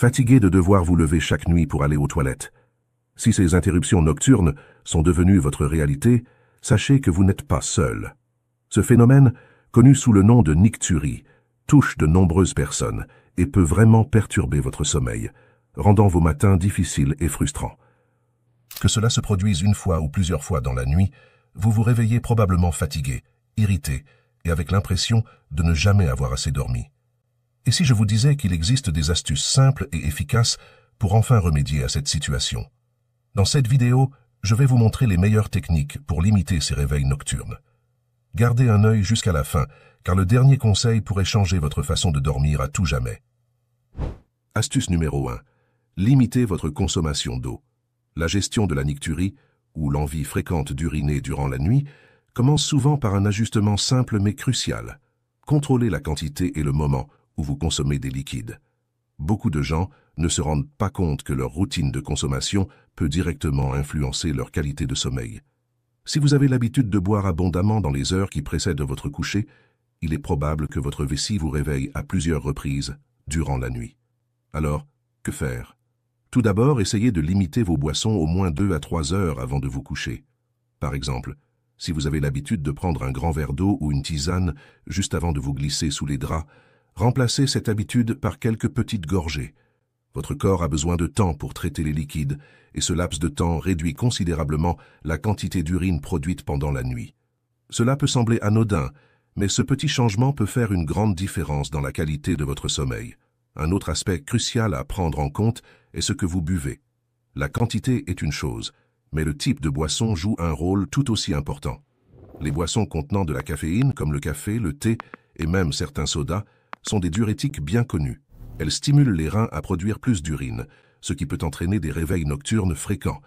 fatigué de devoir vous lever chaque nuit pour aller aux toilettes. Si ces interruptions nocturnes sont devenues votre réalité, sachez que vous n'êtes pas seul. Ce phénomène, connu sous le nom de nicturie, touche de nombreuses personnes et peut vraiment perturber votre sommeil, rendant vos matins difficiles et frustrants. Que cela se produise une fois ou plusieurs fois dans la nuit, vous vous réveillez probablement fatigué, irrité et avec l'impression de ne jamais avoir assez dormi. Et si je vous disais qu'il existe des astuces simples et efficaces pour enfin remédier à cette situation? Dans cette vidéo, je vais vous montrer les meilleures techniques pour limiter ces réveils nocturnes. Gardez un œil jusqu'à la fin, car le dernier conseil pourrait changer votre façon de dormir à tout jamais. Astuce numéro 1. Limitez votre consommation d'eau. La gestion de la nicturie, ou l'envie fréquente d'uriner durant la nuit, commence souvent par un ajustement simple mais crucial. Contrôlez la quantité et le moment où vous consommez des liquides. Beaucoup de gens ne se rendent pas compte que leur routine de consommation peut directement influencer leur qualité de sommeil. Si vous avez l'habitude de boire abondamment dans les heures qui précèdent votre coucher, il est probable que votre vessie vous réveille à plusieurs reprises durant la nuit. Alors, que faire? Tout d'abord, essayez de limiter vos boissons au moins 2 à 3 heures avant de vous coucher. Par exemple, si vous avez l'habitude de prendre un grand verre d'eau ou une tisane juste avant de vous glisser sous les draps, remplacez cette habitude par quelques petites gorgées. Votre corps a besoin de temps pour traiter les liquides, et ce laps de temps réduit considérablement la quantité d'urine produite pendant la nuit. Cela peut sembler anodin, mais ce petit changement peut faire une grande différence dans la qualité de votre sommeil. Un autre aspect crucial à prendre en compte est ce que vous buvez. La quantité est une chose, mais le type de boisson joue un rôle tout aussi important. Les boissons contenant de la caféine, comme le café, le thé et même certains sodas, sont des diurétiques bien connus. Elles stimulent les reins à produire plus d'urine, ce qui peut entraîner des réveils nocturnes fréquents.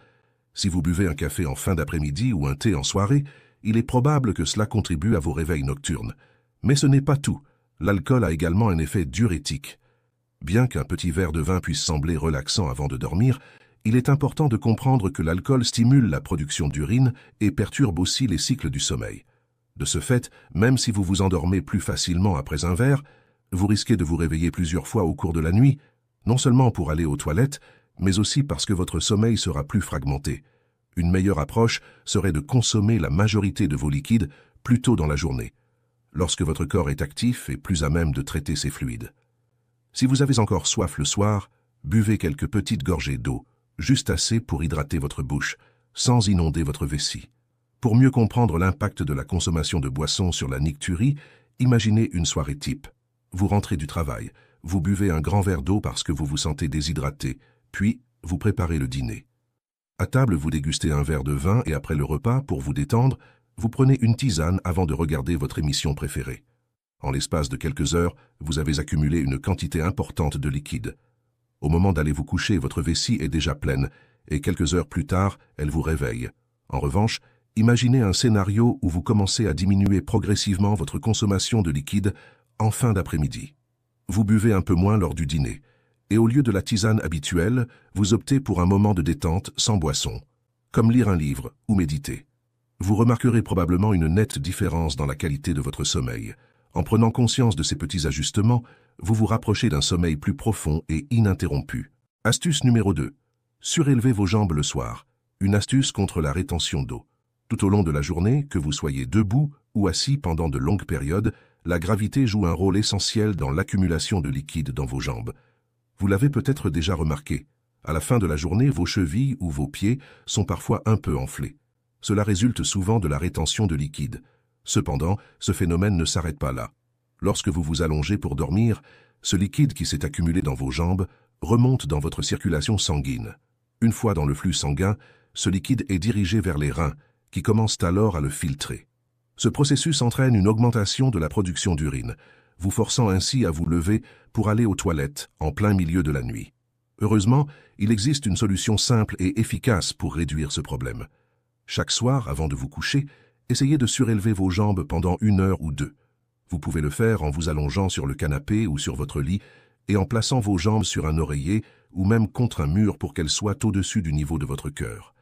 Si vous buvez un café en fin d'après-midi ou un thé en soirée, il est probable que cela contribue à vos réveils nocturnes. Mais ce n'est pas tout. L'alcool a également un effet diurétique. Bien qu'un petit verre de vin puisse sembler relaxant avant de dormir, il est important de comprendre que l'alcool stimule la production d'urine et perturbe aussi les cycles du sommeil. De ce fait, même si vous vous endormez plus facilement après un verre, vous risquez de vous réveiller plusieurs fois au cours de la nuit, non seulement pour aller aux toilettes, mais aussi parce que votre sommeil sera plus fragmenté. Une meilleure approche serait de consommer la majorité de vos liquides plus tôt dans la journée, lorsque votre corps est actif et plus à même de traiter ses fluides. Si vous avez encore soif le soir, buvez quelques petites gorgées d'eau, juste assez pour hydrater votre bouche, sans inonder votre vessie. Pour mieux comprendre l'impact de la consommation de boissons sur la nicturie, imaginez une soirée type. Vous rentrez du travail, vous buvez un grand verre d'eau parce que vous vous sentez déshydraté, puis vous préparez le dîner. À table, vous dégustez un verre de vin et après le repas, pour vous détendre, vous prenez une tisane avant de regarder votre émission préférée. En l'espace de quelques heures, vous avez accumulé une quantité importante de liquide. Au moment d'aller vous coucher, votre vessie est déjà pleine et quelques heures plus tard, elle vous réveille. En revanche, imaginez un scénario où vous commencez à diminuer progressivement votre consommation de liquide en fin d'après-midi. Vous buvez un peu moins lors du dîner, et au lieu de la tisane habituelle, vous optez pour un moment de détente sans boisson, comme lire un livre ou méditer. Vous remarquerez probablement une nette différence dans la qualité de votre sommeil. En prenant conscience de ces petits ajustements, vous vous rapprochez d'un sommeil plus profond et ininterrompu. Astuce numéro 2. Surélevez vos jambes le soir. Une astuce contre la rétention d'eau. Tout au long de la journée, que vous soyez debout ou assis pendant de longues périodes, la gravité joue un rôle essentiel dans l'accumulation de liquide dans vos jambes. Vous l'avez peut-être déjà remarqué. À la fin de la journée, vos chevilles ou vos pieds sont parfois un peu enflés. Cela résulte souvent de la rétention de liquide. Cependant, ce phénomène ne s'arrête pas là. Lorsque vous vous allongez pour dormir, ce liquide qui s'est accumulé dans vos jambes remonte dans votre circulation sanguine. Une fois dans le flux sanguin, ce liquide est dirigé vers les reins, qui commencent alors à le filtrer. Ce processus entraîne une augmentation de la production d'urine, vous forçant ainsi à vous lever pour aller aux toilettes en plein milieu de la nuit. Heureusement, il existe une solution simple et efficace pour réduire ce problème. Chaque soir, avant de vous coucher, essayez de surélever vos jambes pendant 1 heure ou 2. Vous pouvez le faire en vous allongeant sur le canapé ou sur votre lit et en plaçant vos jambes sur un oreiller ou même contre un mur pour qu'elles soient au-dessus du niveau de votre cœur.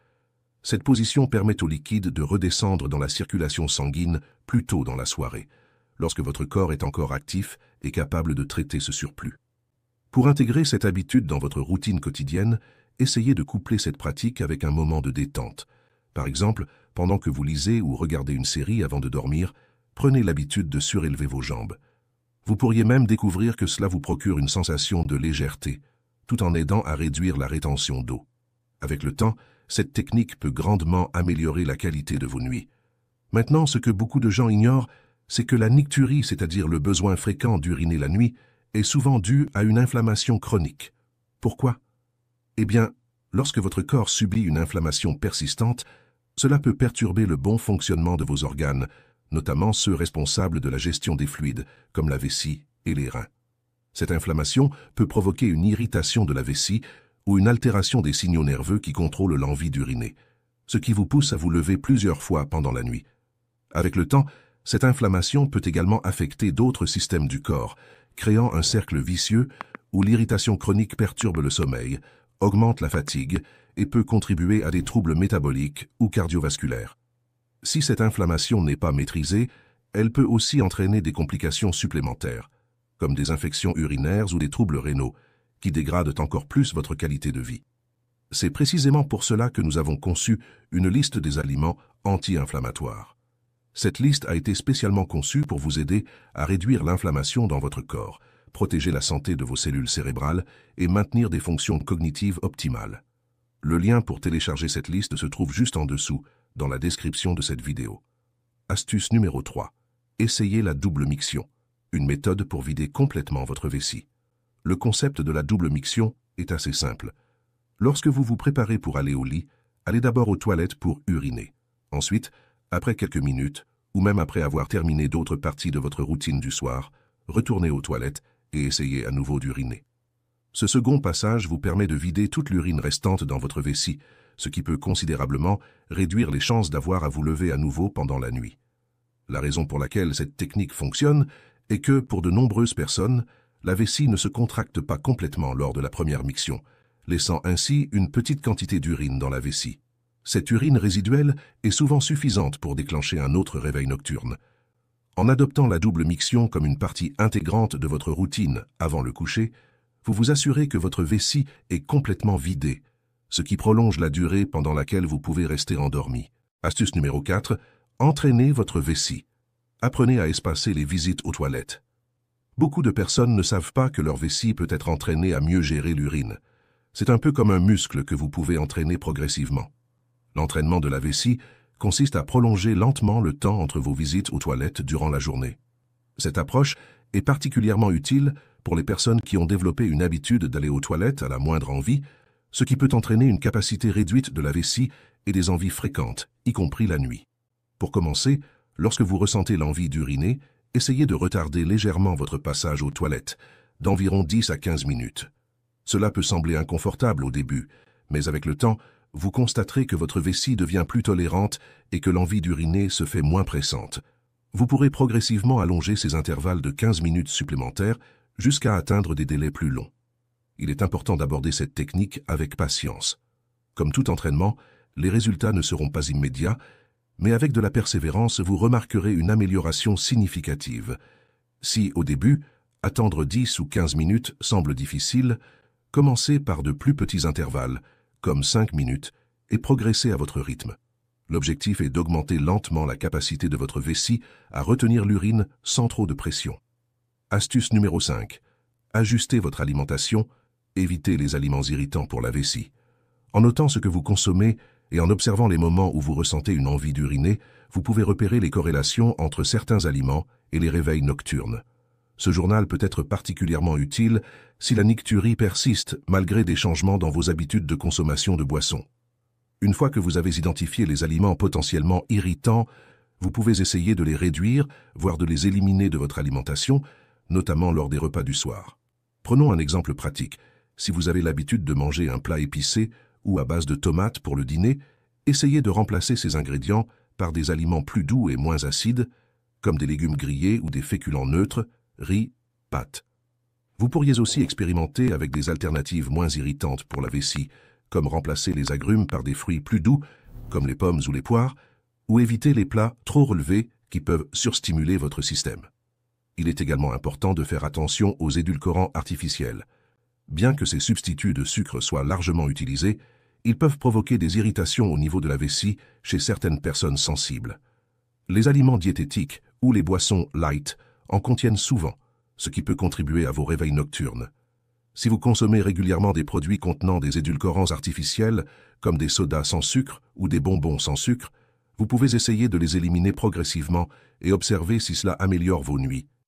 Cette position permet au liquide de redescendre dans la circulation sanguine plus tôt dans la soirée, lorsque votre corps est encore actif et capable de traiter ce surplus. Pour intégrer cette habitude dans votre routine quotidienne, essayez de coupler cette pratique avec un moment de détente. Par exemple, pendant que vous lisez ou regardez une série avant de dormir, prenez l'habitude de surélever vos jambes. Vous pourriez même découvrir que cela vous procure une sensation de légèreté, tout en aidant à réduire la rétention d'eau. Avec le temps, cette technique peut grandement améliorer la qualité de vos nuits. Maintenant, ce que beaucoup de gens ignorent, c'est que la nicturie, c'est-à-dire le besoin fréquent d'uriner la nuit, est souvent due à une inflammation chronique. Pourquoi? Eh bien, lorsque votre corps subit une inflammation persistante, cela peut perturber le bon fonctionnement de vos organes, notamment ceux responsables de la gestion des fluides, comme la vessie et les reins. Cette inflammation peut provoquer une irritation de la vessie ou une altération des signaux nerveux qui contrôlent l'envie d'uriner, ce qui vous pousse à vous lever plusieurs fois pendant la nuit. Avec le temps, cette inflammation peut également affecter d'autres systèmes du corps, créant un cercle vicieux où l'irritation chronique perturbe le sommeil, augmente la fatigue et peut contribuer à des troubles métaboliques ou cardiovasculaires. Si cette inflammation n'est pas maîtrisée, elle peut aussi entraîner des complications supplémentaires, comme des infections urinaires ou des troubles rénaux, qui dégradent encore plus votre qualité de vie. C'est précisément pour cela que nous avons conçu une liste des aliments anti-inflammatoires. Cette liste a été spécialement conçue pour vous aider à réduire l'inflammation dans votre corps, protéger la santé de vos cellules cérébrales et maintenir des fonctions cognitives optimales. Le lien pour télécharger cette liste se trouve juste en dessous, dans la description de cette vidéo. Astuce numéro 3. Essayez la double miction, une méthode pour vider complètement votre vessie. Le concept de la double miction est assez simple. Lorsque vous vous préparez pour aller au lit, allez d'abord aux toilettes pour uriner. Ensuite, après quelques minutes, ou même après avoir terminé d'autres parties de votre routine du soir, retournez aux toilettes et essayez à nouveau d'uriner. Ce second passage vous permet de vider toute l'urine restante dans votre vessie, ce qui peut considérablement réduire les chances d'avoir à vous lever à nouveau pendant la nuit. La raison pour laquelle cette technique fonctionne est que, pour de nombreuses personnes, la vessie ne se contracte pas complètement lors de la première miction, laissant ainsi une petite quantité d'urine dans la vessie. Cette urine résiduelle est souvent suffisante pour déclencher un autre réveil nocturne. En adoptant la double miction comme une partie intégrante de votre routine avant le coucher, vous vous assurez que votre vessie est complètement vidée, ce qui prolonge la durée pendant laquelle vous pouvez rester endormi. Astuce numéro 4. Entraînez votre vessie. Apprenez à espacer les visites aux toilettes. Beaucoup de personnes ne savent pas que leur vessie peut être entraînée à mieux gérer l'urine. C'est un peu comme un muscle que vous pouvez entraîner progressivement. L'entraînement de la vessie consiste à prolonger lentement le temps entre vos visites aux toilettes durant la journée. Cette approche est particulièrement utile pour les personnes qui ont développé une habitude d'aller aux toilettes à la moindre envie, ce qui peut entraîner une capacité réduite de la vessie et des envies fréquentes, y compris la nuit. Pour commencer, lorsque vous ressentez l'envie d'uriner, essayez de retarder légèrement votre passage aux toilettes, d'environ 10 à 15 minutes. Cela peut sembler inconfortable au début, mais avec le temps, vous constaterez que votre vessie devient plus tolérante et que l'envie d'uriner se fait moins pressante. Vous pourrez progressivement allonger ces intervalles de 15 minutes supplémentaires jusqu'à atteindre des délais plus longs. Il est important d'aborder cette technique avec patience. Comme tout entraînement, les résultats ne seront pas immédiats, mais avec de la persévérance, vous remarquerez une amélioration significative. Si, au début, attendre 10 ou 15 minutes semble difficile, commencez par de plus petits intervalles, comme 5 minutes, et progressez à votre rythme. L'objectif est d'augmenter lentement la capacité de votre vessie à retenir l'urine sans trop de pression. Astuce numéro 5. Ajustez votre alimentation, évitez les aliments irritants pour la vessie. En notant ce que vous consommez et en observant les moments où vous ressentez une envie d'uriner, vous pouvez repérer les corrélations entre certains aliments et les réveils nocturnes. Ce journal peut être particulièrement utile si la nicturie persiste malgré des changements dans vos habitudes de consommation de boissons. Une fois que vous avez identifié les aliments potentiellement irritants, vous pouvez essayer de les réduire, voire de les éliminer de votre alimentation, notamment lors des repas du soir. Prenons un exemple pratique. Si vous avez l'habitude de manger un plat épicé ou à base de tomates pour le dîner, essayez de remplacer ces ingrédients par des aliments plus doux et moins acides, comme des légumes grillés ou des féculents neutres, riz, pâtes. Vous pourriez aussi expérimenter avec des alternatives moins irritantes pour la vessie, comme remplacer les agrumes par des fruits plus doux, comme les pommes ou les poires, ou éviter les plats trop relevés qui peuvent surstimuler votre système. Il est également important de faire attention aux édulcorants artificiels. Bien que ces substituts de sucre soient largement utilisés, ils peuvent provoquer des irritations au niveau de la vessie chez certaines personnes sensibles. Les aliments diététiques ou les boissons light en contiennent souvent, ce qui peut contribuer à vos réveils nocturnes. Si vous consommez régulièrement des produits contenant des édulcorants artificiels, comme des sodas sans sucre ou des bonbons sans sucre, vous pouvez essayer de les éliminer progressivement et observer si cela améliore vos nuits.